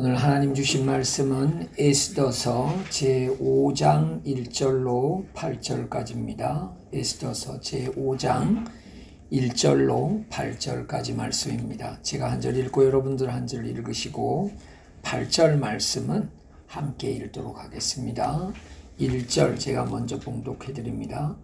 오늘 하나님 주신 말씀은 에스더서 제5장 1절로 8절까지입니다. 에스더서 제5장 1절로 8절까지 말씀입니다. 제가 한 절 읽고 여러분들 한 절 읽으시고 8절 말씀은 함께 읽도록 하겠습니다. 1절 제가 먼저 봉독해 드립니다.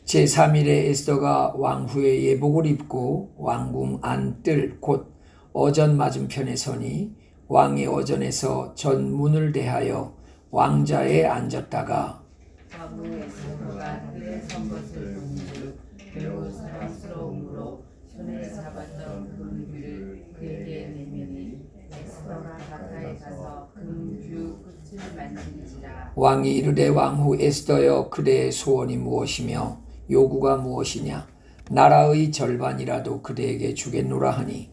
제3일에 에스더가 왕후의 예복을 입고 왕궁 안뜰 곧 어전 맞은편에 서니 왕이 어전에서 전문을 대하여 왕자에 앉았다가 에스더가 그의 선것을 본즉 매우 사랑스러움으로 손에 잡았던 금귀를 그에게 내미니 에스더가 가까이 가서 금규 끝을 만지니라. 왕이 이르되 왕후 에스더여 그대의 소원이 무엇이며 요구가 무엇이냐 나라의 절반이라도 그대에게 주겠노라 하니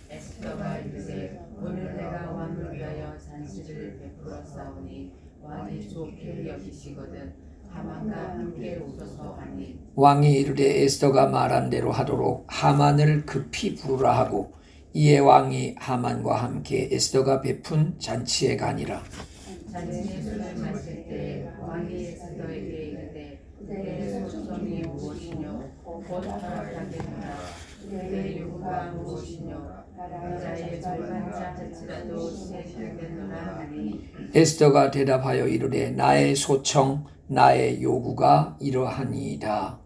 에스더가 이르되 오늘 내가 왕을 위하여 잔치를 베풀었사오니 왕이 좋게 여기시거든 하만과 함께 오소서 하니 왕이 이르되 에스더가 말한 대로 하도록 하만을 급히 부르라 하고 이에 왕이 하만과 함께 에스더가 베푼 잔치에 가니라. 잔치의 술을 마실 때 왕이 에스더에게 이르되 그대의 소청이 무엇이뇨 곧 허락하겠노라. 그대의 요구가 무엇이뇨 나라의 절반짜리라도 수행하겠노라 하니 에스더가 대답하여 이르되 나의 소청 나의 요구가 이러하니이다.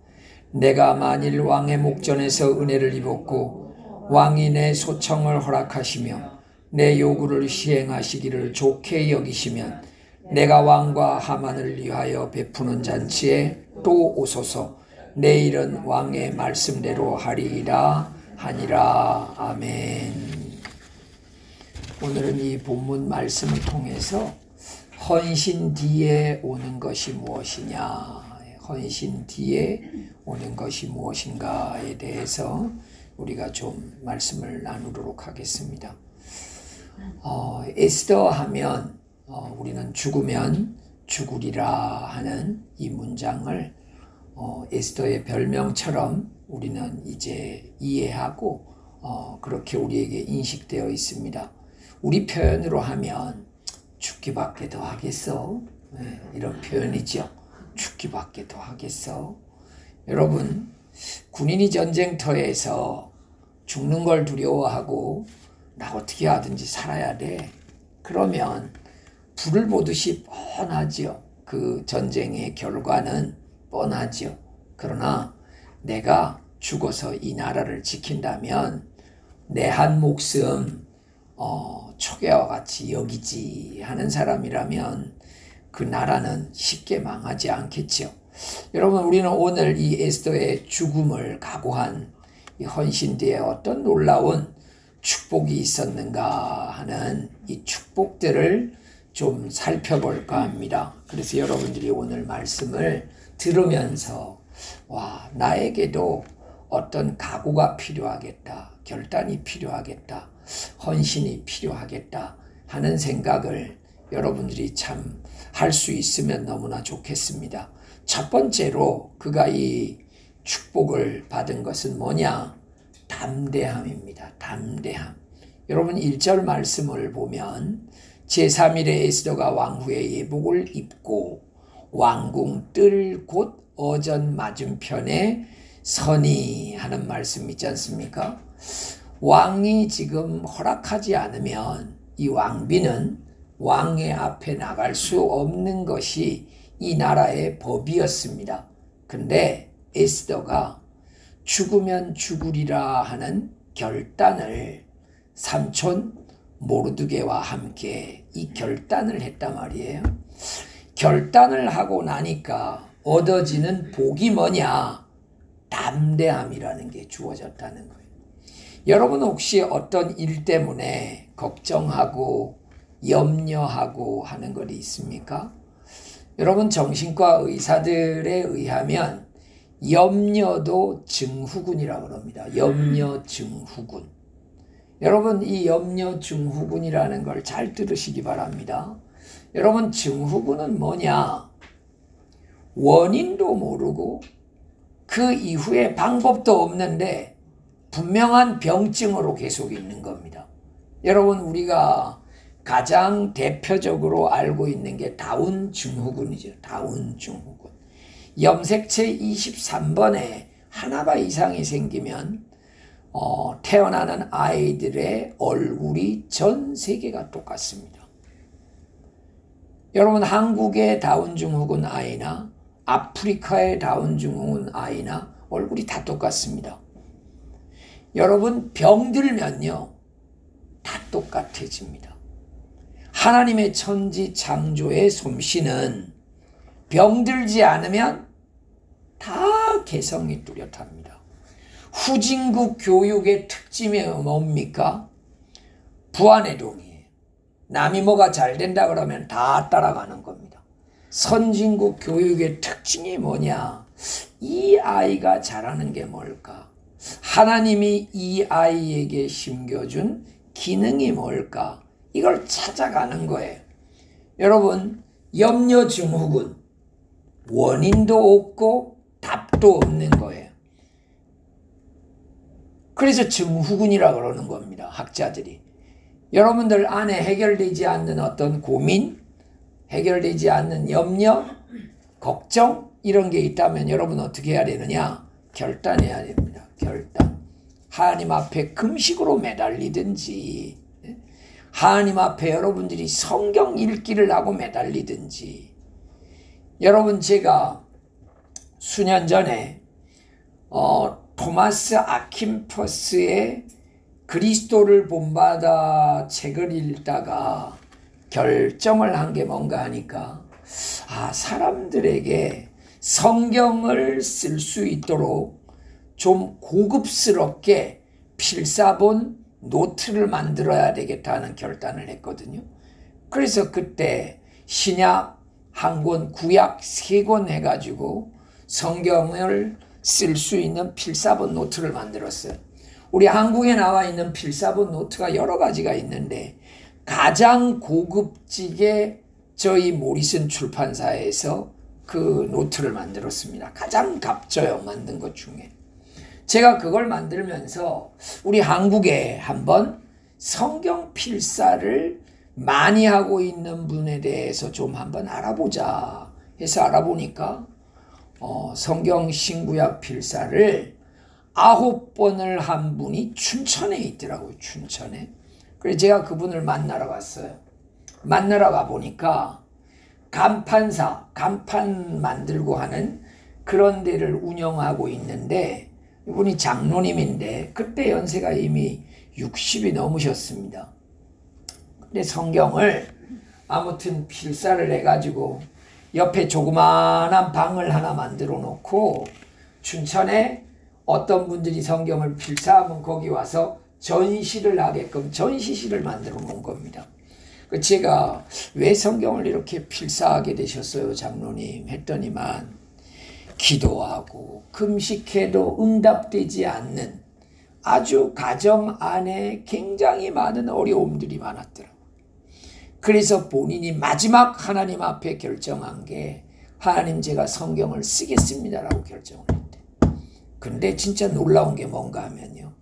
내가 만일 왕의 목전에서 은혜를 입었고 왕이 내 소청을 허락하시며 내 요구를 시행하시기를 좋게 여기시면 내가 왕과 하만을 위하여 베푸는 잔치에 또 오소서. 내일은 왕의 말씀대로 하리이다 하니라. 아멘. 오늘은 이 본문 말씀을 통해서 헌신 뒤에 오는 것이 무엇이냐, 헌신 뒤에 오는 것이 무엇인가에 대해서 우리가 좀 말씀을 나누도록 하겠습니다. 에스더 하면 우리는 죽으면 죽으리라 하는 이 문장을 에스더의 별명처럼 우리는 이제 이해하고 그렇게 우리에게 인식되어 있습니다. 우리 표현으로 하면 죽기밖에 더 하겠어? 네, 이런 표현이죠. 죽기밖에 더 하겠어? 여러분, 군인이 전쟁터에서 죽는 걸 두려워하고 나 어떻게 하든지 살아야 돼. 그러면 불을 보듯이 뻔하죠. 그 전쟁의 결과는 뻔하죠. 그러나 내가 죽어서 이 나라를 지킨다면 내 한 목숨 초계와 같이 여기지 하는 사람이라면 그 나라는 쉽게 망하지 않겠죠. 여러분, 우리는 오늘 이 에스더의 죽음을 각오한 이 헌신 뒤에 어떤 놀라운 축복이 있었는가 하는 이 축복들을 좀 살펴볼까 합니다. 그래서 여러분들이 오늘 말씀을 들으면서 와, 나에게도 어떤 각오가 필요하겠다, 결단이 필요하겠다, 헌신이 필요하겠다 하는 생각을 여러분들이 참 할 수 있으면 너무나 좋겠습니다. 첫 번째로 그가 이 축복을 받은 것은 뭐냐? 담대함입니다. 담대함. 여러분 1절 말씀을 보면 제3일에 에스더가 왕후의 예복을 입고 왕궁 뜰 곧 어전 맞은편에 서니 하는 말씀 있지 않습니까? 왕이 지금 허락하지 않으면 이 왕비는 왕의 앞에 나갈 수 없는 것이 이 나라의 법이었습니다. 근데 에스더가 죽으면 죽으리라 하는 결단을 삼촌 모르드게와 함께 이 결단을 했단 말이에요. 결단을 하고 나니까 얻어지는 복이 뭐냐? 담대함이라는 게 주어졌다는 거예요. 여러분 혹시 어떤 일 때문에 걱정하고 염려하고 하는 것이 있습니까? 여러분 정신과 의사들에 의하면 염려도 증후군이라고 합니다. 염려 증후군. 여러분 이 염려 증후군이라는 걸 잘 들으시기 바랍니다. 여러분 증후군은 뭐냐? 원인도 모르고 그 이후에 방법도 없는데 분명한 병증으로 계속 있는 겁니다. 여러분 우리가 가장 대표적으로 알고 있는 게 다운 증후군이죠. 다운 증후군. 염색체 23번에 하나가 이상이 생기면 태어나는 아이들의 얼굴이 전 세계가 똑같습니다. 여러분, 한국의 다운 증후군 아이나 아프리카의 다운 증후군 아이나 얼굴이 다 똑같습니다. 여러분, 병들면요 다 똑같아집니다. 하나님의 천지 창조의 솜씨는 병들지 않으면 다 개성이 뚜렷합니다. 후진국 교육의 특징이 뭡니까? 부안해동이에요. 남이 뭐가 잘 된다 그러면 다 따라가는 겁니다. 선진국 교육의 특징이 뭐냐? 이 아이가 잘하는 게 뭘까? 하나님이 이 아이에게 심겨준 기능이 뭘까? 이걸 찾아가는 거예요. 여러분, 염려 증후군 원인도 없고 답도 없는 거예요. 그래서 증후군이라 그러는 겁니다. 학자들이. 여러분들 안에 해결되지 않는 어떤 고민, 해결되지 않는 염려, 걱정 이런 게 있다면 여러분 어떻게 해야 되느냐? 결단해야 됩니다. 결단. 하나님 앞에 금식으로 매달리든지, 하나님 앞에 여러분들이 성경 읽기를 하고 매달리든지. 여러분, 제가 수년 전에 토마스 아킨퍼스의 그리스도를 본받아 책을 읽다가 결정을 한 게 뭔가 하니까 사람들에게 성경을 쓸 수 있도록 좀 고급스럽게 필사본 노트를 만들어야 되겠다는 결단을 했거든요. 그래서 그때 신약 한 권, 구약 3권 해가지고 성경을 쓸 수 있는 필사본 노트를 만들었어요. 우리 한국에 나와 있는 필사본 노트가 여러 가지가 있는데 가장 고급지게 저희 모리슨 출판사에서 그 노트를 만들었습니다. 가장 값져요, 만든 것 중에. 제가 그걸 만들면서 우리 한국에 한번 성경 필사를 많이 하고 있는 분에 대해서 좀 한번 알아보자 해서 알아보니까 성경 신구약 필사를 9번을 한 분이 춘천에 있더라고요. 춘천에. 그래서 제가 그분을 만나러 갔어요. 만나러 가보니까 간판사, 간판 만들고 하는 그런 데를 운영하고 있는데 이분이 장로님인데 그때 연세가 이미 60이 넘으셨습니다. 근데 성경을 아무튼 필사를 해가지고 옆에 조그마한 방을 하나 만들어 놓고 춘천에 어떤 분들이 성경을 필사하면 거기 와서 전시를 하게끔 전시실을 만들어 놓은 겁니다. 제가 왜 성경을 이렇게 필사하게 되셨어요, 장로님? 했더니만 기도하고 금식해도 응답되지 않는 아주 가정 안에 굉장히 많은 어려움들이 많았더라고요. 그래서 본인이 마지막 하나님 앞에 결정한 게 하나님, 제가 성경을 쓰겠습니다라고 결정을 했대. 근데 진짜 놀라운 게 뭔가 하면요,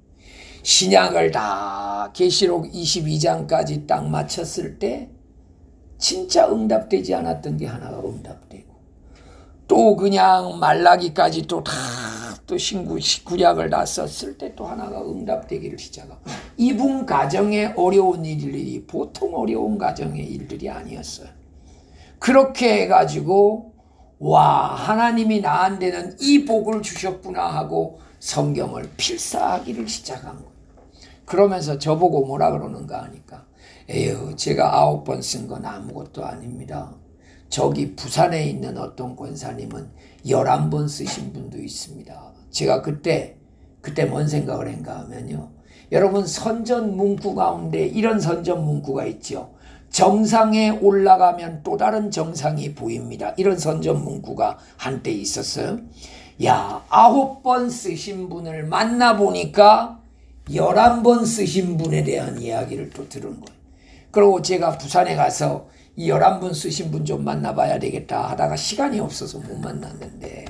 신약을 다 계시록 22장까지 딱 마쳤을 때 진짜 응답되지 않았던 게 하나가 응답되고, 또 그냥 말라기까지 또 구약을 다 썼을 때 또 하나가 응답되기를 시작하고, 이분 가정에 어려운 일들이 보통 어려운 가정의 일들이 아니었어요. 그렇게 해가지고 와, 하나님이 나한테는 이 복을 주셨구나 하고 성경을 필사하기를 시작한 거예요. 그러면서 저보고 뭐라 그러는가 하니까, 에휴, 제가 9번 쓴 건 아무것도 아닙니다. 저기 부산에 있는 어떤 권사님은 11번 쓰신 분도 있습니다. 제가 그때 뭔 생각을 했는가 하면요, 여러분, 선전 문구 가운데 이런 선전 문구가 있죠. 정상에 올라가면 또 다른 정상이 보입니다. 이런 선전 문구가 한때 있었어요. 야, 9번 쓰신 분을 만나보니까 11번 쓰신 분에 대한 이야기를 또 들은 거예요. 그리고 제가 부산에 가서 이 11분 쓰신 분 좀 만나봐야 되겠다 하다가 시간이 없어서 못 만났는데,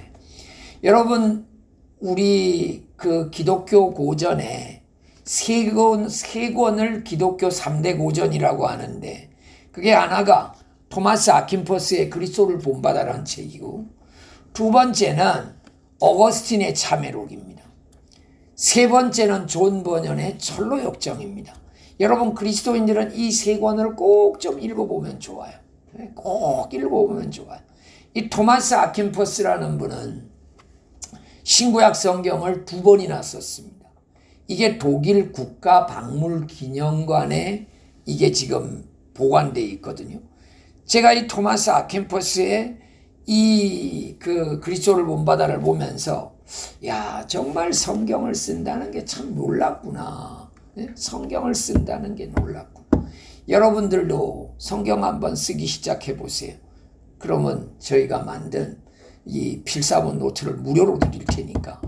여러분, 우리 그 기독교 고전에 세 권을 기독교 3대 고전이라고 하는데 그게 하나가 토마스 아킨포스의 그리스도를 본받아라는 책이고 두 번째는 어거스틴의 참회록입니다. 세 번째는 존 버년의 철로역정입니다. 여러분 그리스도인들은 이 세 권을 꼭 좀 읽어보면 좋아요. 꼭 읽어보면 좋아요. 이 토마스 아킨포스라는 분은 신구약 성경을 2번이나 썼습니다. 이게 독일 국가박물기념관에 이게 지금 보관되어 있거든요. 제가 이 토마스 아킨포스의 이 그리스도를 본받아를 보면서 야 정말 성경을 쓴다는 게 참 놀랍구나. 성경을 쓴다는 게 놀랍구나. 여러분들도 성경 한번 쓰기 시작해 보세요. 그러면 저희가 만든 이 필사본 노트를 무료로 드릴 테니까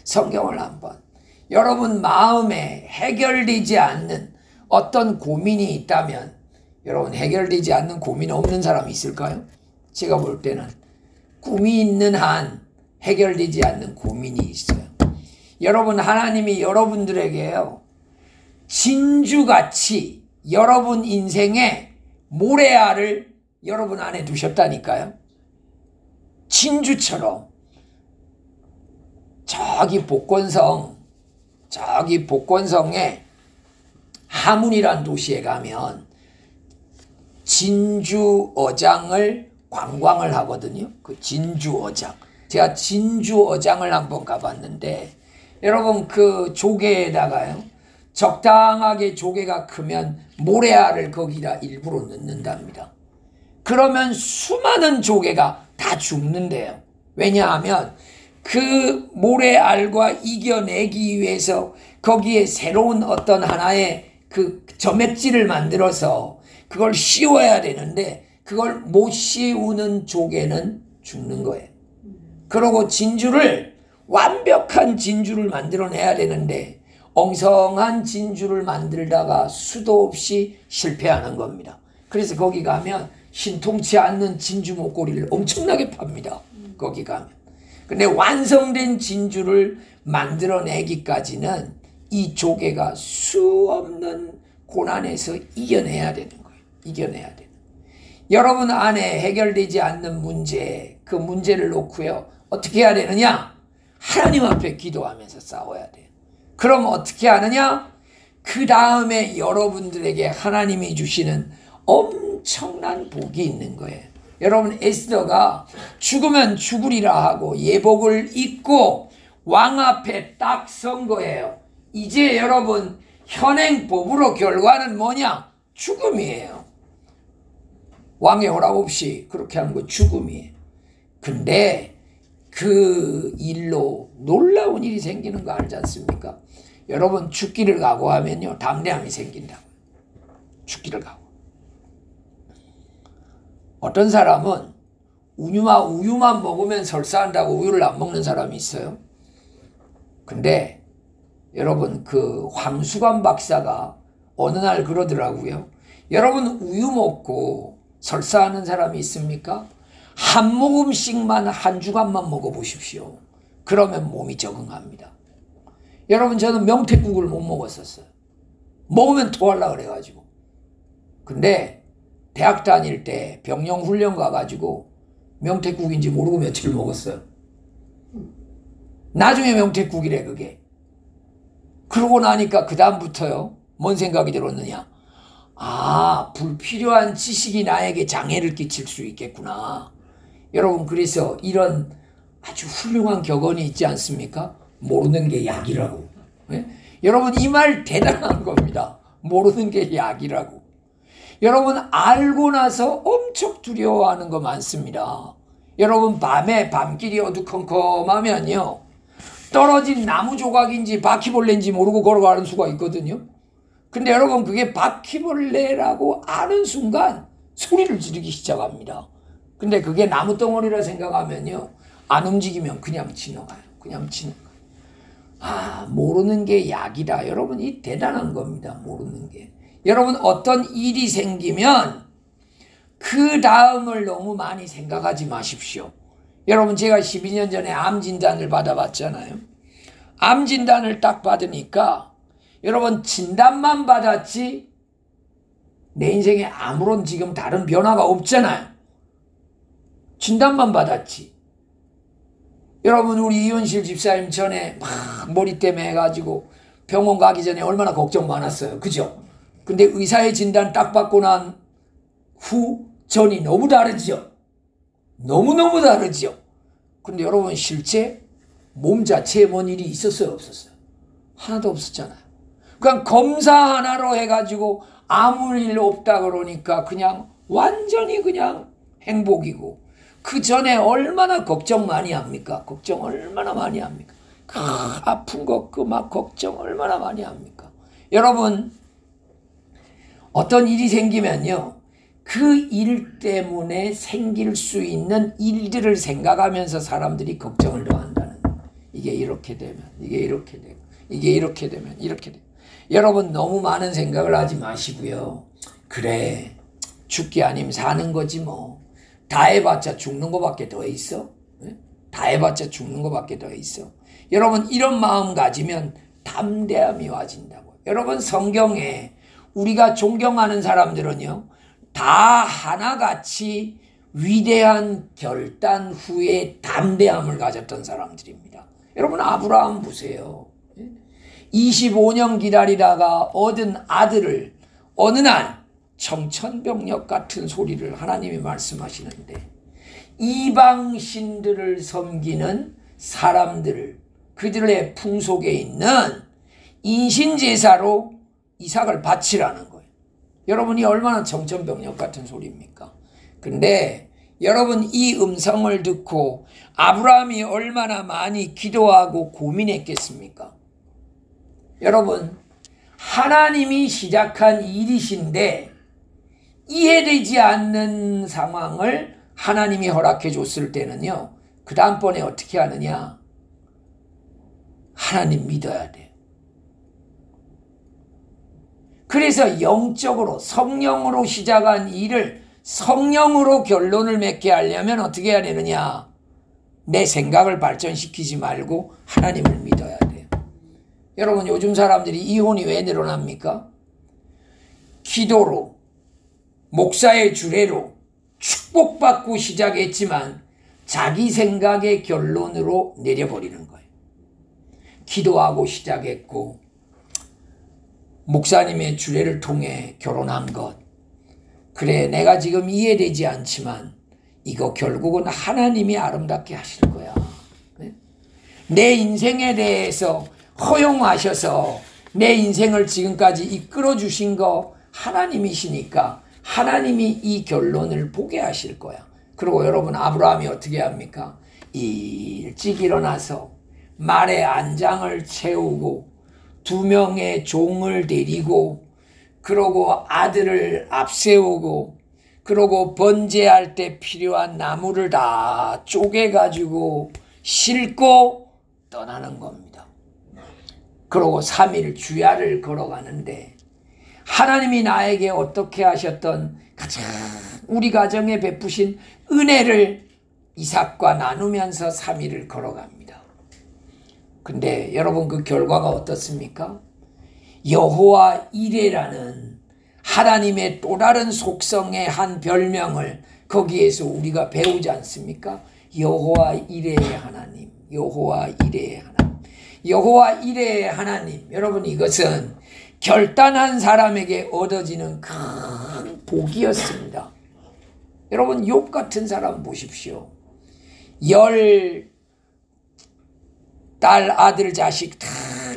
성경을 한번 여러분 마음에 해결되지 않는 어떤 고민이 있다면 여러분 해결되지 않는 고민 없는 사람이 있을까요? 제가 볼 때는 꿈이 있는 한 해결되지 않는 고민이 있어요. 여러분 하나님이 여러분들에게요 진주같이 여러분 인생에 모래알을 여러분 안에 두셨다니까요. 진주처럼 저기 복권성에 하문이란 도시에 가면 진주어장을 관광을 하거든요. 그 진주어장. 제가 진주어장을 한번 가봤는데 여러분 그 조개에다가요. 적당하게 조개가 크면 모래알을 거기다 일부러 넣는답니다. 그러면 수많은 조개가 다 죽는데요. 왜냐하면 그 모래알과 이겨내기 위해서 거기에 새로운 어떤 하나의 그 점액질을 만들어서 그걸 씌워야 되는데 그걸 못 씌우는 조개는 죽는 거예요. 그러고 완벽한 진주를 만들어내야 되는데 엉성한 진주를 만들다가 수도 없이 실패하는 겁니다. 그래서 거기 가면 신통치 않는 진주 목걸이를 엄청나게 팝니다. 거기 가면. 근데 완성된 진주를 만들어내기까지는 이 조개가 수없는 고난에서 이겨내야 되는 거예요. 이겨내야 돼요. 여러분 안에 해결되지 않는 문제, 그 문제를 놓고요. 어떻게 해야 되느냐? 하나님 앞에 기도하면서 싸워야 돼요. 그럼 어떻게 하느냐? 그 다음에 여러분들에게 하나님이 주시는 엄청난 복이 있는 거예요. 여러분 에스더가 죽으면 죽으리라 하고 예복을 입고 왕 앞에 딱 선 거예요. 이제 여러분 현행법으로 결과는 뭐냐? 죽음이에요. 왕의 허락 없이 그렇게 하는 거 죽음이에요. 근데 그 일로 놀라운 일이 생기는 거 알지 않습니까? 여러분 죽기를 각오하면요 담대함이 생긴다고요. 죽기를 각오. 어떤 사람은 우유만 먹으면 설사한다고 우유를 안 먹는 사람이 있어요. 근데 여러분 그 황수관 박사가 어느 날 그러더라고요. 여러분 우유 먹고 설사하는 사람이 있습니까? 한 모금씩만 한 주간만 먹어보십시오. 그러면 몸이 적응합니다. 여러분 저는 명태국을 못 먹었었어요. 먹으면 토하려고 그래가지고. 근데 대학 다닐 때 병영훈련 가가지고 명태국인지 모르고 며칠 먹었어요. 나중에 명태국이래 그게. 그러고 나니까 그 다음부터요. 뭔 생각이 들었느냐. 아, 불필요한 지식이 나에게 장애를 끼칠 수 있겠구나. 여러분 그래서 이런 아주 훌륭한 격언이 있지 않습니까? 모르는 게 약이라고. 네? 여러분 이 말 대단한 겁니다. 모르는 게 약이라고. 여러분 알고 나서 엄청 두려워하는 거 많습니다. 여러분 밤에 밤길이 어두컴컴하면요. 떨어진 나무 조각인지 바퀴벌레인지 모르고 걸어가는 수가 있거든요. 근데 여러분 그게 바퀴벌레라고 아는 순간 소리를 지르기 시작합니다. 근데 그게 나무 덩어리라 생각하면요. 안 움직이면 그냥 지나가요. 그냥 지나가요. 아, 모르는 게 약이다. 여러분 이 대단한 겁니다. 모르는 게. 여러분 어떤 일이 생기면 그 다음을 너무 많이 생각하지 마십시오. 여러분 제가 12년 전에 암 진단을 받아봤잖아요. 암 진단을 딱 받으니까 여러분 진단만 받았지 내 인생에 아무런 지금 다른 변화가 없잖아요. 진단만 받았지. 여러분 우리 이현실 집사님 전에 막 머리 때문에 해가지고 병원 가기 전에 얼마나 걱정 많았어요. 그죠? 근데 의사의 진단 딱 받고 난 후 전이 너무 다르죠. 너무너무 다르죠. 근데 여러분 실제 몸 자체에 뭔 일이 있었어요? 없었어요? 하나도 없었잖아요. 그냥 검사 하나로 해가지고 아무 일 없다 그러니까 그냥 완전히 그냥 행복이고 그 전에 얼마나 걱정 많이 합니까? 걱정 얼마나 많이 합니까? 아픈 거 그 막 걱정 얼마나 많이 합니까? 여러분 어떤 일이 생기면요 그 일 때문에 생길 수 있는 일들을 생각하면서 사람들이 걱정을 더 한다는 거예요. 이게 이렇게 되면 이게 이렇게 되고 이게 이렇게 되면 이렇게 되고 여러분 너무 많은 생각을 하지 마시고요. 그래 죽기 아니면 사는 거지 뭐. 다 해봤자 죽는 거밖에 더 있어? 다 해봤자 죽는 거밖에 더 있어. 여러분 이런 마음 가지면 담대함이 와진다고. 여러분 성경에 우리가 존경하는 사람들은요 다 하나같이 위대한 결단 후에 담대함을 가졌던 사람들입니다. 여러분 아브라함 보세요. 25년 기다리다가 얻은 아들을 어느 날 청천벽력 같은 소리를 하나님이 말씀하시는데 이방 신들을 섬기는 사람들을 그들의 풍속에 있는 인신제사로 이삭을 바치라는 거예요. 여러분이 얼마나 청천벽력 같은 소리입니까? 근데 여러분 이 음성을 듣고 아브라함이 얼마나 많이 기도하고 고민했겠습니까? 여러분 하나님이 시작한 일이신데 이해되지 않는 상황을 하나님이 허락해 줬을 때는요 그 다음번에 어떻게 하느냐? 하나님 믿어야 돼요. 그래서 영적으로 성령으로 시작한 일을 성령으로 결론을 맺게 하려면 어떻게 해야 되느냐? 내 생각을 발전시키지 말고 하나님을 믿어야 돼요. 여러분 요즘 사람들이 이혼이 왜 늘어납니까? 기도로 목사의 주례로 축복받고 시작했지만 자기 생각의 결론으로 내려버리는 거예요. 기도하고 시작했고 목사님의 주례를 통해 결혼한 것 그래 내가 지금 이해되지 않지만 이거 결국은 하나님이 아름답게 하실 거야. 내 인생에 대해서 허용하셔서 내 인생을 지금까지 이끌어 주신 거 하나님이시니까 하나님이 이 결론을 보게 하실 거야. 그리고 여러분 아브라함이 어떻게 합니까? 일찍 일어나서 말의 안장을 채우고 2명의 종을 데리고 그러고 아들을 앞세우고 그러고 번제할 때 필요한 나무를 다 쪼개가지고 싣고 떠나는 겁니다. 그러고 3일 주야를 걸어가는데 하나님이 나에게 어떻게 하셨던 가장 우리 가정에 베푸신 은혜를 이삭과 나누면서 3일을 걸어갑니다. 근데 여러분 그 결과가 어떻습니까? 여호와 이레라는 하나님의 또 다른 속성의 한 별명을 거기에서 우리가 배우지 않습니까? 여호와 이레의 하나님, 여호와 이레의 하나님, 여호와 이레의 하나님. 여러분 이것은 결단한 사람에게 얻어지는 큰 복이었습니다. 여러분 욥 같은 사람 보십시오. 10 딸 아들 자식 다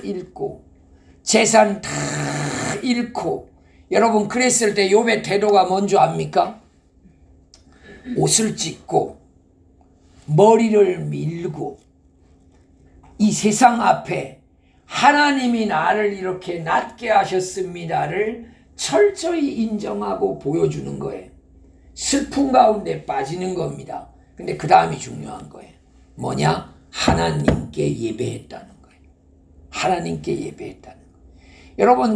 잃고 재산 다 잃고 여러분 그랬을 때 욥의 태도가 뭔지 압니까? 옷을 찢고 머리를 밀고 이 세상 앞에 하나님이 나를 이렇게 낮게 하셨습니다를 철저히 인정하고 보여주는 거예요. 슬픔 가운데 빠지는 겁니다. 근데 그 다음이 중요한 거예요. 뭐냐? 하나님께 예배했다는 거예요. 하나님께 예배했다는 거예요. 여러분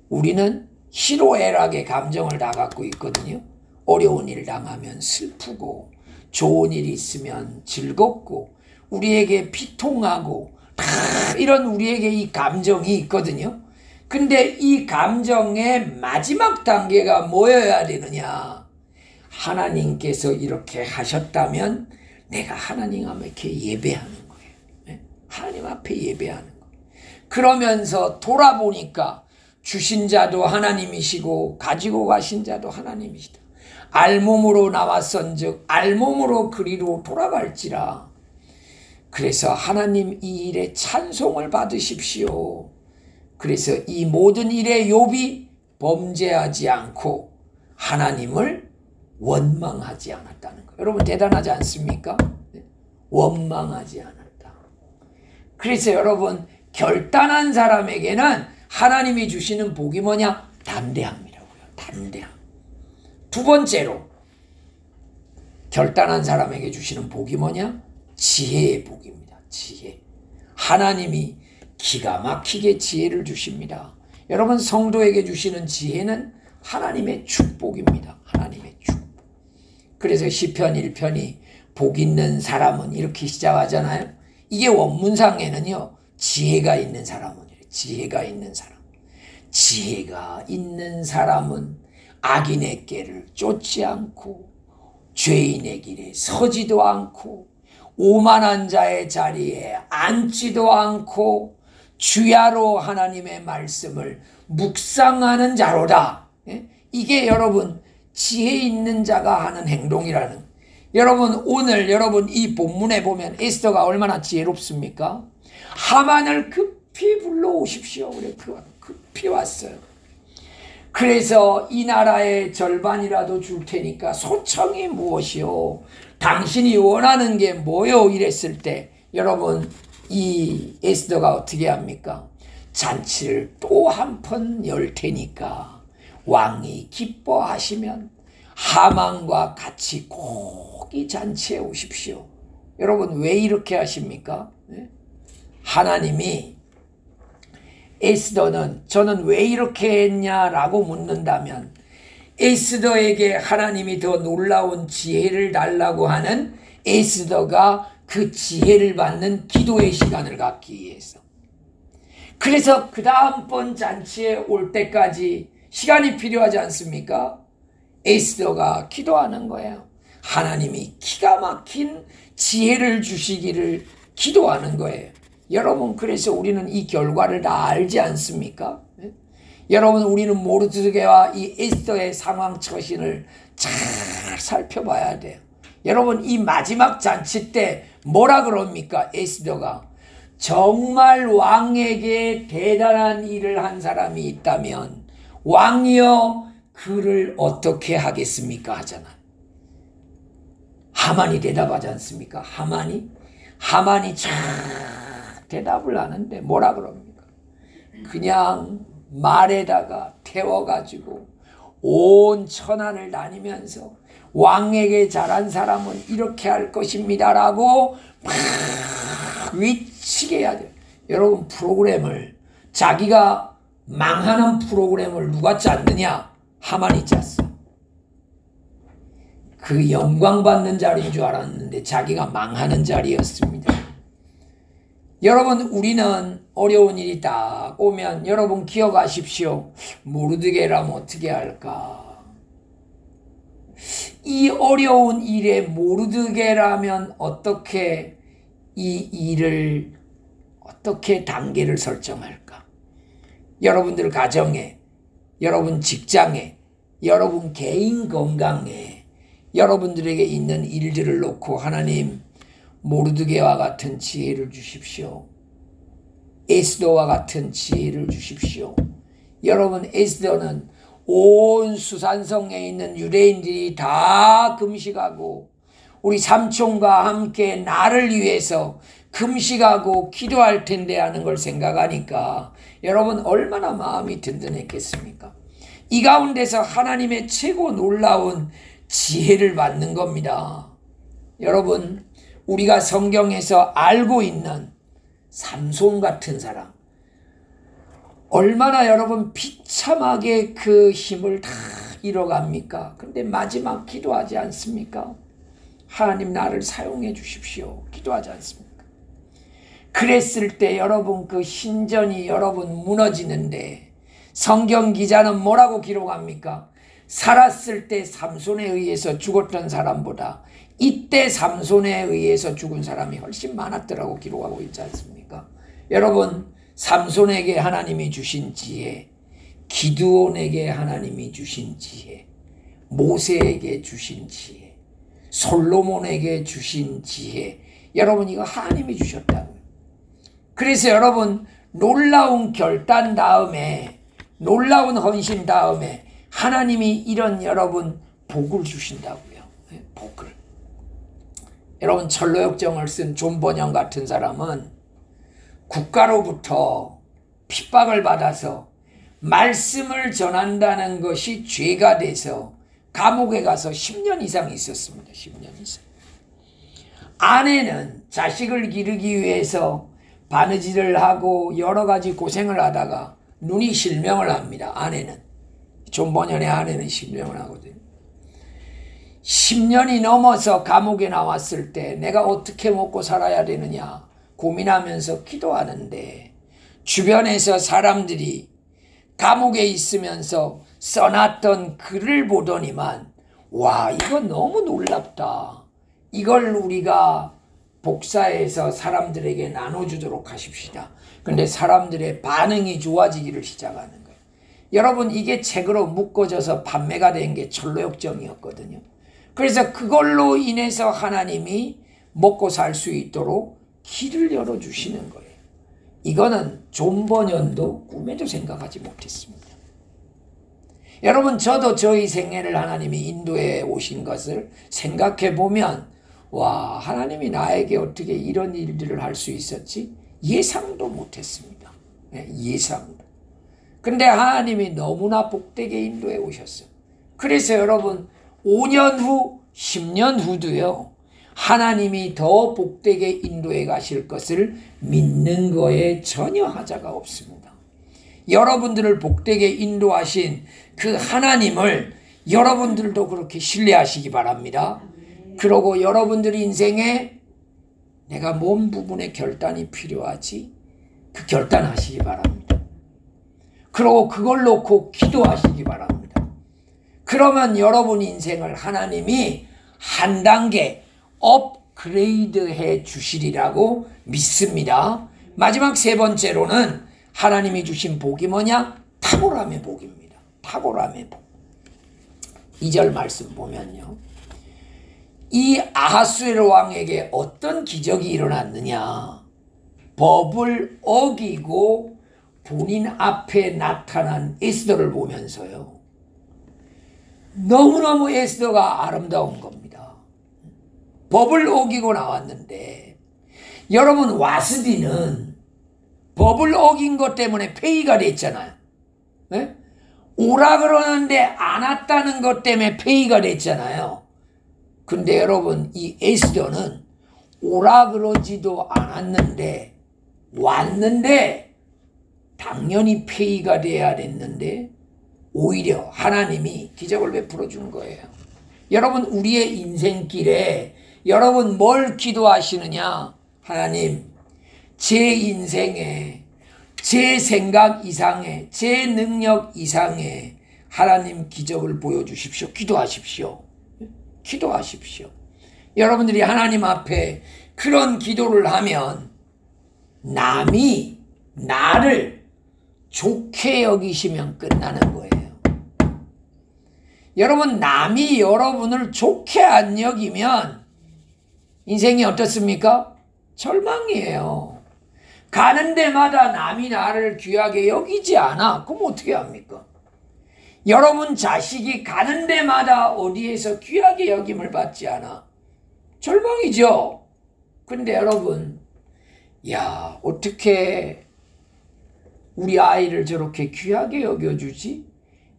우리는 희로애락의 감정을 다 갖고 있거든요. 어려운 일 당하면 슬프고 좋은 일 있으면 즐겁고 우리에게 비통하고 이런 우리에게 이 감정이 있거든요. 근데 이 감정의 마지막 단계가 뭐여야 되느냐? 하나님께서 이렇게 하셨다면 내가 하나님 앞에 예배하는 거예요. 하나님 앞에 예배하는 거예요. 그러면서 돌아보니까 주신 자도 하나님이시고 가지고 가신 자도 하나님이시다. 알몸으로 나왔은즉 알몸으로 그리로 돌아갈지라. 그래서 하나님 이 일에 찬송을 받으십시오. 그래서 이 모든 일에 욥이 범죄하지 않고 하나님을 원망하지 않았다는 거예요. 여러분 대단하지 않습니까? 원망하지 않았다. 그래서 여러분 결단한 사람에게는 하나님이 주시는 복이 뭐냐? 담대함이라고요. 담대함. 두 번째로 결단한 사람에게 주시는 복이 뭐냐? 지혜의 복입니다. 지혜. 하나님이 기가 막히게 지혜를 주십니다. 여러분 성도에게 주시는 지혜는 하나님의 축복입니다. 하나님의 축복. 그래서 시편 1편이 복 있는 사람은 이렇게 시작하잖아요. 이게 원문상에는요. 지혜가 있는 사람은 지혜가 있는 사람. 지혜가 있는 사람은 악인의 꾀를 쫓지 않고 죄인의 길에 서지도 않고 오만한 자의 자리에 앉지도 않고 주야로 하나님의 말씀을 묵상하는 자로다. 이게 여러분 지혜 있는 자가 하는 행동이라는. 여러분 오늘 여러분 이 본문에 보면 에스더가 얼마나 지혜롭습니까? 하만을 급히 불러오십시오. 그래 급히 왔어요. 그래서 이 나라의 절반이라도 줄 테니까 소청이 무엇이요? 당신이 원하는 게 뭐요? 이랬을 때 여러분 이 에스더가 어떻게 합니까? 잔치를 또 한 번 열 테니까 왕이 기뻐하시면 하만과 같이 꼭 이 잔치에 오십시오. 여러분 왜 이렇게 하십니까? 하나님이 에스더는 저는 왜 이렇게 했냐라고 묻는다면 에스더에게 하나님이 더 놀라운 지혜를 달라고 하는 에스더가 그 지혜를 받는 기도의 시간을 갖기 위해서. 그래서 그 다음번 잔치에 올 때까지 시간이 필요하지 않습니까? 에스더가 기도하는 거예요. 하나님이 기가 막힌 지혜를 주시기를 기도하는 거예요. 여러분 그래서 우리는 이 결과를 다 알지 않습니까? 여러분 우리는 모르드게와 이 에스더의 상황 처신을 잘 살펴봐야 돼요. 여러분 이 마지막 잔치 때 뭐라 그럽니까? 에스더가 정말 왕에게 대단한 일을 한 사람이 있다면 왕이여 그를 어떻게 하겠습니까? 하잖아요. 하만이 대답하지 않습니까? 하만이 잘 대답을 하는데 뭐라 그럽니까? 그냥 말에다가 태워가지고 온 천하를 다니면서 왕에게 잘한 사람은 이렇게 할 것입니다라고 막 외치게 해야 돼요. 여러분 프로그램을 자기가 망하는 프로그램을 누가 짰느냐? 하만이 짰어. 그 영광 받는 자리인 줄 알았는데 자기가 망하는 자리였습니다. 여러분 우리는 어려운 일이 딱 오면 여러분 기억하십시오. 모르드게라면 어떻게 할까? 이 어려운 일에 모르드게라면 어떻게 이 일을 어떻게 단계를 설정할까? 여러분들 가정에, 여러분 직장에, 여러분 개인 건강에 여러분들에게 있는 일들을 놓고 하나님 모르드게와 같은 지혜를 주십시오. 에스더와 같은 지혜를 주십시오. 여러분 에스더는 온 수산성에 있는 유대인들이 다 금식하고 우리 삼촌과 함께 나를 위해서 금식하고 기도할 텐데 하는 걸 생각하니까 여러분 얼마나 마음이 든든했겠습니까? 이 가운데서 하나님의 최고 놀라운 지혜를 받는 겁니다. 여러분 우리가 성경에서 알고 있는 삼손 같은 사람 얼마나 여러분 비참하게 그 힘을 다 잃어갑니까? 근데 마지막 기도하지 않습니까? 하나님 나를 사용해 주십시오. 기도하지 않습니까? 그랬을 때 여러분 그 신전이 여러분 무너지는데 성경 기자는 뭐라고 기록합니까? 살았을 때 삼손에 의해서 죽었던 사람보다 이때 삼손에 의해서 죽은 사람이 훨씬 많았더라고 기록하고 있지 않습니까? 여러분, 삼손에게 하나님이 주신 지혜, 기드온에게 하나님이 주신 지혜, 모세에게 주신 지혜, 솔로몬에게 주신 지혜, 여러분 이거 하나님이 주셨다고요. 그래서 여러분 놀라운 결단 다음에, 놀라운 헌신 다음에 하나님이 이런 여러분 복을 주신다고요. 복을. 여러분 철로역정을 쓴 존 번영 같은 사람은 국가로부터 핍박을 받아서 말씀을 전한다는 것이 죄가 돼서 감옥에 가서 10년 이상 있었습니다. 10년 이상. 아내는 자식을 기르기 위해서 바느질을 하고 여러 가지 고생을 하다가 눈이 실명을 합니다. 아내는. 존 번영의 아내는 실명을 하거든요. 10년이 넘어서 감옥에 나왔을 때 내가 어떻게 먹고 살아야 되느냐 고민하면서 기도하는데 주변에서 사람들이 감옥에 있으면서 써놨던 글을 보더니만 와, 이거 너무 놀랍다. 이걸 우리가 복사해서 사람들에게 나눠주도록 하십시다. 근데 사람들의 반응이 좋아지기를 시작하는 거예요. 여러분 이게 책으로 묶어져서 판매가 된 게 철로역정이었거든요. 그래서 그걸로 인해서 하나님이 먹고 살 수 있도록 길을 열어주시는 거예요. 이거는 존 번영도 꿈에도 생각하지 못했습니다. 여러분 저도 저희 생애를 하나님이 인도해 오신 것을 생각해 보면 와, 하나님이 나에게 어떻게 이런 일들을 할 수 있었지? 예상도 못했습니다. 예상도. 근데 하나님이 너무나 복되게 인도해 오셨어요. 그래서 여러분 5년 후, 10년 후도요, 하나님이 더 복되게 인도해 가실 것을 믿는 거에 전혀 하자가 없습니다. 여러분들을 복되게 인도하신 그 하나님을 여러분들도 그렇게 신뢰하시기 바랍니다. 그러고 여러분들 인생에 내가 뭔 부분에 결단이 필요하지? 그 결단하시기 바랍니다. 그러고 그걸 놓고 기도하시기 바랍니다. 그러면 여러분 인생을 하나님이 한 단계 업그레이드 해 주시리라고 믿습니다. 마지막 세 번째로는 하나님이 주신 복이 뭐냐? 탁월함의 복입니다. 탁월함의 복. 2절 말씀 보면요. 이 아하수에로 왕에게 어떤 기적이 일어났느냐? 법을 어기고 본인 앞에 나타난 에스더를 보면서요. 너무너무 에스더가 아름다운 겁니다. 법을 어기고 나왔는데 여러분 와스디는 법을 어긴 것 때문에 폐위가 됐잖아요. 네? 오라 그러는데 안 왔다는 것 때문에 폐위가 됐잖아요. 근데 여러분 이 에스더는 오라 그러지도 않았는데 왔는데 당연히 폐위가 돼야 됐는데 오히려 하나님이 기적을 베풀어 준 거예요. 여러분 우리의 인생길에 여러분 뭘 기도하시느냐? 하나님 제 인생에 제 생각 이상의 제 능력 이상의 하나님 기적을 보여주십시오. 기도하십시오. 기도하십시오. 여러분들이 하나님 앞에 그런 기도를 하면 남이 나를 좋게 여기시면 끝나는 거예요. 여러분 남이 여러분을 좋게 안 여기면 인생이 어떻습니까? 절망이에요. 가는 데마다 남이 나를 귀하게 여기지 않아. 그럼 어떻게 합니까? 여러분 자식이 가는 데마다 어디에서 귀하게 여김을 받지 않아. 절망이죠. 근데 여러분, 야, 어떻게 우리 아이를 저렇게 귀하게 여겨주지?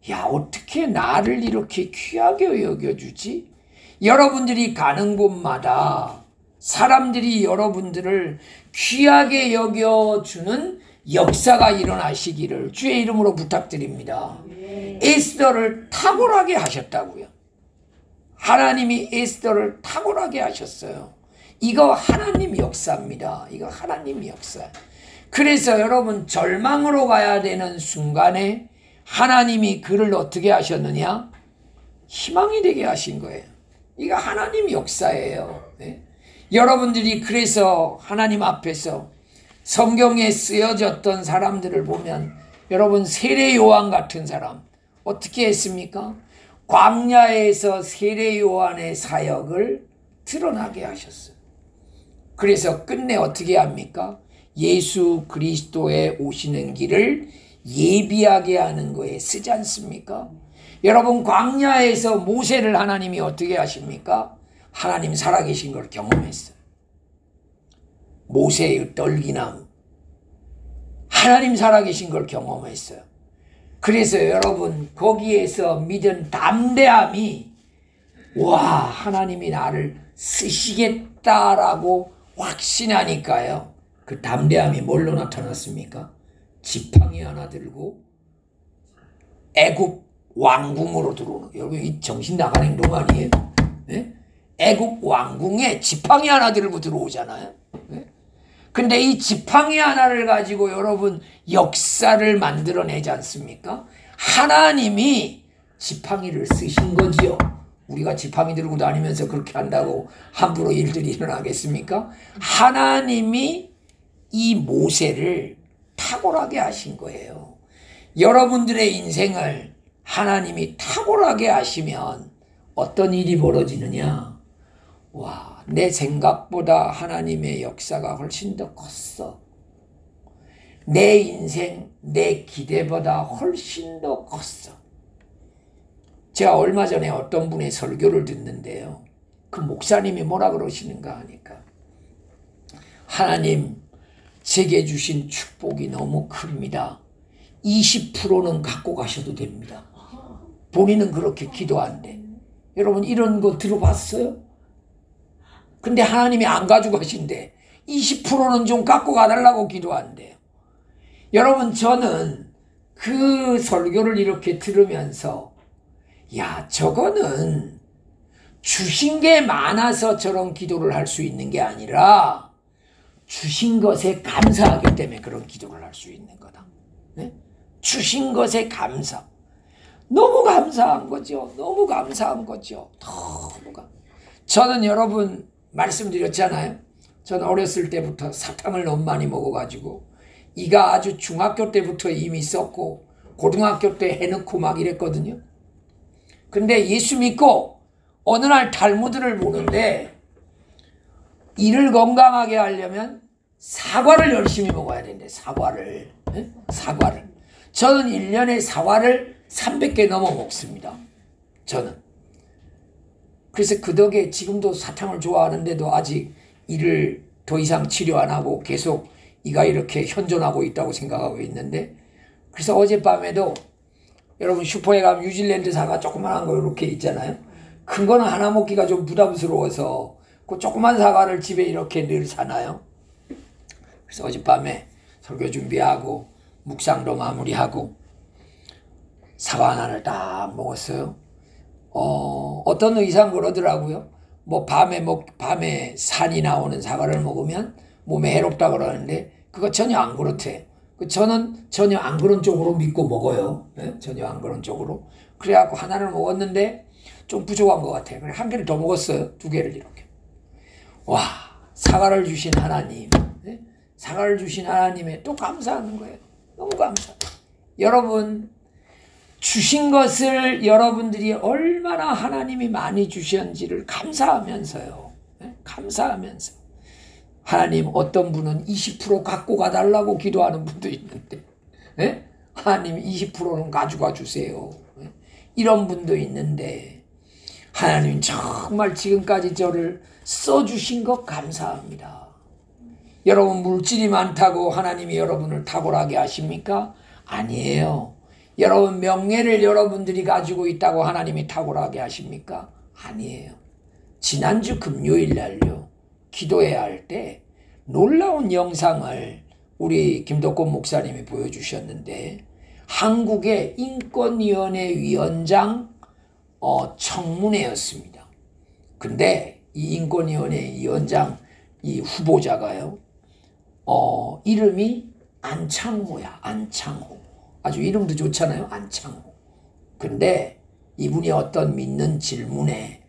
야, 어떻게 나를 이렇게 귀하게 여겨주지? 여러분들이 가는 곳마다 사람들이 여러분들을 귀하게 여겨주는 역사가 일어나시기를 주의 이름으로 부탁드립니다. 에스더를 탁월하게 하셨다고요. 하나님이 에스더를 탁월하게 하셨어요. 이거 하나님 역사입니다. 이거 하나님 역사. 그래서 여러분 절망으로 가야 되는 순간에 하나님이 그를 어떻게 하셨느냐? 희망이 되게 하신 거예요. 이거 하나님 역사예요. 네? 여러분들이 그래서 하나님 앞에서 성경에 쓰여졌던 사람들을 보면 여러분 세례 요한 같은 사람 어떻게 했습니까? 광야에서 세례 요한의 사역을 드러나게 하셨어요. 그래서 끝내 어떻게 합니까? 예수 그리스도의 오시는 길을 예비하게 하는 거에 쓰지 않습니까? 여러분 광야에서 모세를 하나님이 어떻게 하십니까? 하나님 살아계신 걸 경험했어요. 모세의 떨기나무 하나님 살아계신 걸 경험했어요. 그래서 여러분 거기에서 믿은 담대함이 와 하나님이 나를 쓰시겠다라고 확신하니까요. 그 담대함이 뭘로 나타났습니까? 지팡이 하나 들고 애굽 왕궁으로 들어오는 거예요. 여러분 이 정신 나간 행동 아니에요? 네? 애굽 왕궁에 지팡이 하나 들고 들어오잖아요. 네? 근데 이 지팡이 하나를 가지고 여러분 역사를 만들어내지 않습니까? 하나님이 지팡이를 쓰신 거지요. 우리가 지팡이 들고 다니면서 그렇게 한다고 함부로 일들이 일어나겠습니까? 하나님이 이 모세를 탁월하게 하신 거예요. 여러분들의 인생을 하나님이 탁월하게 하시면 어떤 일이 벌어지느냐? 와, 내 생각보다 하나님의 역사가 훨씬 더 컸어. 내 인생, 내 기대보다 훨씬 더 컸어. 제가 얼마 전에 어떤 분의 설교를 듣는데요. 그 목사님이 뭐라 그러시는가 하니까 하나님 제게 주신 축복이 너무 큽니다. 20%는 갖고 가셔도 됩니다. 본인은 그렇게 기도한대. 여러분 이런 거 들어봤어요? 근데 하나님이 안 가지고 가신대. 20%는 좀 갖고 가달라고 기도한대요. 여러분 저는 그 설교를 이렇게 들으면서 야 저거는 주신 게 많아서 저런 기도를 할 수 있는 게 아니라 주신 것에 감사하기 때문에 그런 기도를 할 수 있는 거다. 네? 주신 것에 감사. 너무 감사한 거죠. 너무 감사한 거죠. 너무가. 저는 여러분 말씀드렸잖아요. 저는 어렸을 때부터 사탕을 너무 많이 먹어가지고 이가 아주 중학교 때부터 이미 썼고 고등학교 때 해놓고 막 이랬거든요. 근데 예수 믿고 어느 날 탈무드를 보는데 이를 건강하게 하려면 사과를 열심히 먹어야 된대. 사과를. 네? 사과를. 저는 1년에 사과를 300개 넘어 먹습니다. 저는. 그래서 그 덕에 지금도 사탕을 좋아하는데도 아직 이를 더 이상 치료 안 하고 계속 이가 이렇게 현존하고 있다고 생각하고 있는데 그래서 어젯밤에도 여러분 슈퍼에 가면 뉴질랜드 사과 조그만한 거 이렇게 있잖아요. 큰 거는 하나 먹기가 좀 부담스러워서 그 조그만 사과를 집에 이렇게 늘 사놔요. 그래서 어젯밤에 설교 준비하고 묵상도 마무리하고 사과 하나를 딱 먹었어요. 어떤 의사는 그러더라고요. 뭐 밤에 산이 나오는 사과를 먹으면 몸에 해롭다 그러는데 그거 전혀 안 그렇대. 저는 전혀 안 그런 쪽으로 믿고 먹어요. 네? 전혀 안 그런 쪽으로. 그래갖고 하나를 먹었는데 좀 부족한 것 같아요. 그래 한 개를 더 먹었어요. 2개를 이렇게. 와 사과를 주신 하나님. 네? 사과를 주신 하나님에 또 감사하는 거예요. 너무 감사. 여러분 주신 것을 여러분들이 얼마나 하나님이 많이 주셨는지를 감사하면서요. 네? 감사하면서. 하나님 어떤 분은 20% 갖고 가달라고 기도하는 분도 있는데 네? 하나님 20%는 가져가 주세요. 네? 이런 분도 있는데 하나님 정말 지금까지 저를 써주신 것 감사합니다. 여러분 물질이 많다고 하나님이 여러분을 탁월하게 하십니까? 아니에요. 여러분 명예를 여러분들이 가지고 있다고 하나님이 탁월하게 하십니까? 아니에요. 지난주 금요일 날요. 기도해야 할 때 놀라운 영상을 우리 김덕권 목사님이 보여주셨는데 한국의 인권위원회 위원장 청문회였습니다. 근데 이 인권위원회 위원장 이 후보자가요. 이름이 안창호야. 안창호. 아주 이름도 좋잖아요. 안창호. 근데 이분이 어떤 믿는 질문에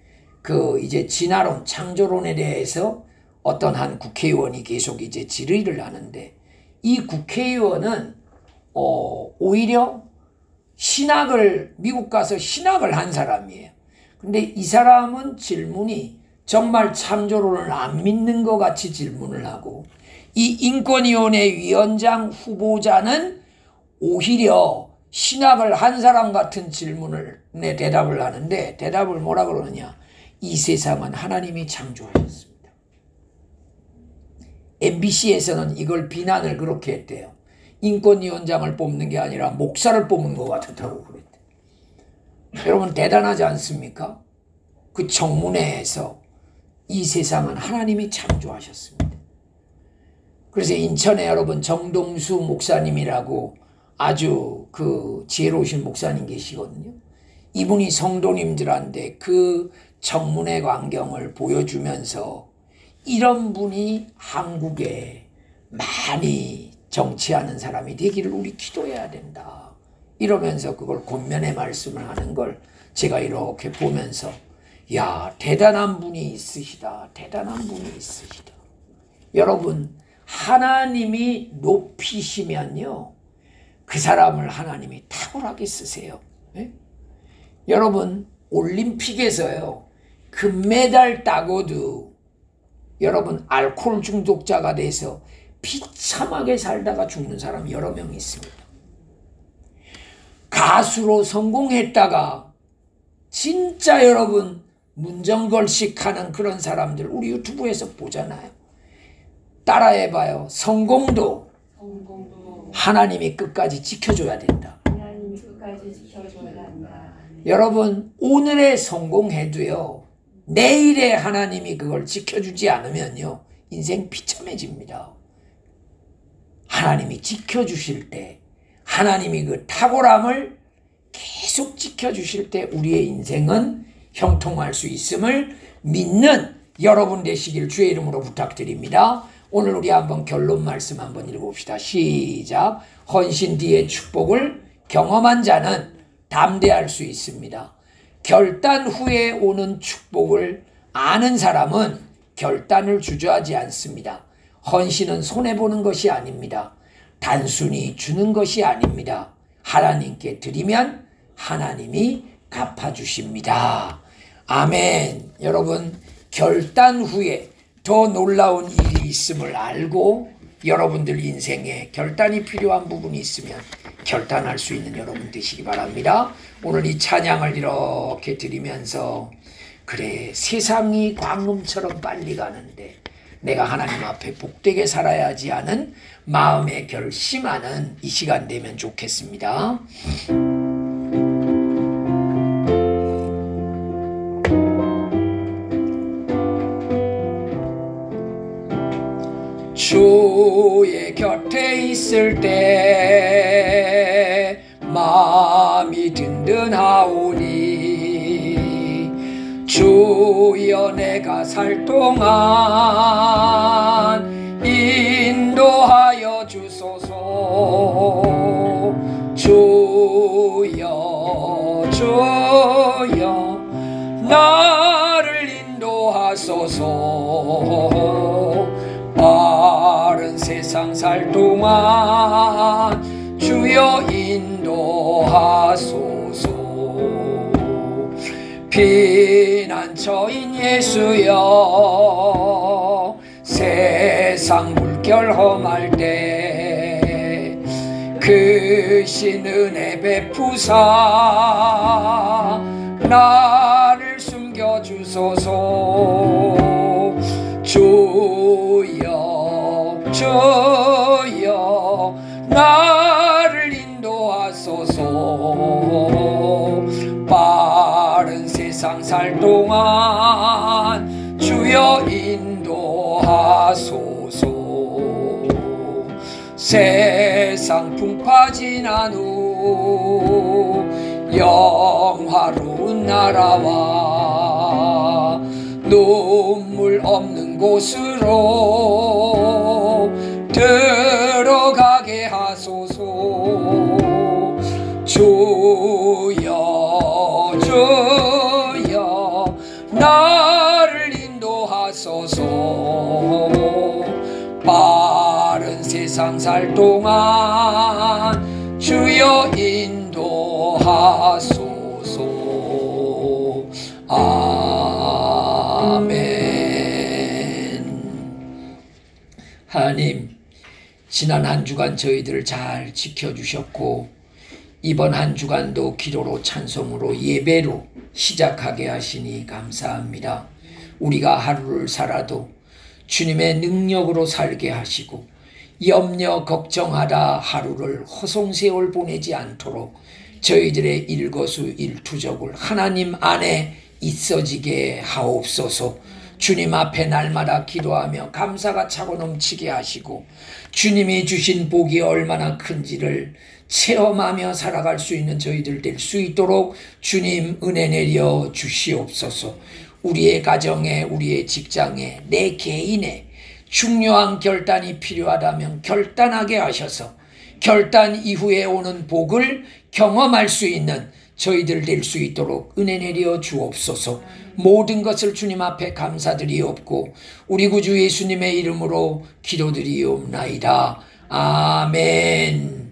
이제 진화론, 창조론에 대해서 어떤 한 국회의원이 계속 이제 질의를 하는데, 이 국회의원은 오히려 미국 가서 신학을 한 사람이에요. 근데 이 사람은 질문이 정말 창조론을 안 믿는 것 같이 질문을 하고, 이 인권위원회 위원장 후보자는 오히려 신학을 한 사람 같은 대답을 하는데, 대답을 뭐라 그러느냐. 이 세상은 하나님이 창조하셨습니다. MBC에서는 이걸 비난을 그렇게 했대요. 인권위원장을 뽑는 게 아니라 목사를 뽑은 것 같다고 그랬대요. 여러분 대단하지 않습니까? 그 청문회에서 이 세상은 하나님이 창조하셨습니다. 그래서 인천에 여러분 정동수 목사님이라고 아주 지혜로우신 목사님 계시거든요. 이분이 성도님들한테 그 청문회 광경을 보여주면서 이런 분이 한국에 많이 정치하는 사람이 되기를 우리 기도해야 된다. 이러면서 그걸 권면의 말씀을 하는 걸 제가 이렇게 보면서, 야, 대단한 분이 있으시다. 대단한 분이 있으시다. 여러분, 하나님이 높이시면요, 그 사람을 하나님이 탁월하게 쓰세요. 네? 여러분, 올림픽에서요, 금메달 따고도 여러분 알코올 중독자가 돼서 비참하게 살다가 죽는 사람이 여러 명 있습니다. 가수로 성공했다가 진짜 여러분 문정걸식하는 그런 사람들 우리 유튜브에서 보잖아요. 따라해봐요. 성공도 하나님이 끝까지 지켜줘야 된다. 하나님이 끝까지 지켜줘야 한다. 여러분, 오늘의 성공해도요, 내일에 하나님이 그걸 지켜주지 않으면요, 인생 비참해집니다. 하나님이 지켜주실 때, 하나님이 그 탁월함을 계속 지켜주실 때 우리의 인생은 형통할 수 있음을 믿는 여러분 되시길 주의 이름으로 부탁드립니다. 오늘 우리 한번 결론 말씀 한번 읽어봅시다. 시작. 헌신 뒤의 축복을 경험한 자는 담대할 수 있습니다. 결단 후에 오는 축복을 아는 사람은 결단을 주저하지 않습니다. 헌신은 손해보는 것이 아닙니다. 단순히 주는 것이 아닙니다. 하나님께 드리면 하나님이 갚아주십니다. 아멘. 여러분, 결단 후에 더 놀라운 일이 있음을 알고 여러분들 인생에 결단이 필요한 부분이 있으면 결단할 수 있는 여러분 되시기 바랍니다. 오늘 이 찬양을 이렇게 드리면서, 그래, 세상이 광음처럼 빨리 가는데 내가 하나님 앞에 복되게 살아야지 하는 마음의 결심하는 이 시간 되면 좋겠습니다. 주의 곁에 있을 때 마음이 든든하오니, 주여 내가 살 동안 인도하여 주소서. 주여 주여 나를 인도하소서. 빠른 세상 살 동안 주여 인도하소서. 피난처인 예수여, 세상 물결 험할 때 크신 은혜 베푸사 나를 숨겨주소서. 주여 주여 나를 인도하소서. 빠른 세상 살 동안 주여 인도하소서. 세상 풍파 지난 후 영화로운 나라와 눈물 없는 바른 곳으로 들어가게 하소서. 주여 주여 나를 인도하소서. 빠른 세상 살 동안 주여 인도하소서. 아멘. 하나님, 지난 한 주간 저희들을 잘 지켜주셨고 이번 한 주간도 기도로 찬송으로 예배로 시작하게 하시니 감사합니다. 우리가 하루를 살아도 주님의 능력으로 살게 하시고 염려 걱정하다 하루를 허송세월 보내지 않도록 저희들의 일거수일투족을 하나님 안에 있어지게 하옵소서. 주님 앞에 날마다 기도하며 감사가 차고 넘치게 하시고 주님이 주신 복이 얼마나 큰지를 체험하며 살아갈 수 있는 저희들 될 수 있도록 주님 은혜 내려 주시옵소서. 우리의 가정에, 우리의 직장에, 내 개인에 중요한 결단이 필요하다면 결단하게 하셔서 결단 이후에 오는 복을 경험할 수 있는 저희들 될 수 있도록 은혜 내려 주옵소서. 모든 것을 주님 앞에 감사드리옵고 우리 구주 예수님의 이름으로 기도드리옵나이다. 아멘.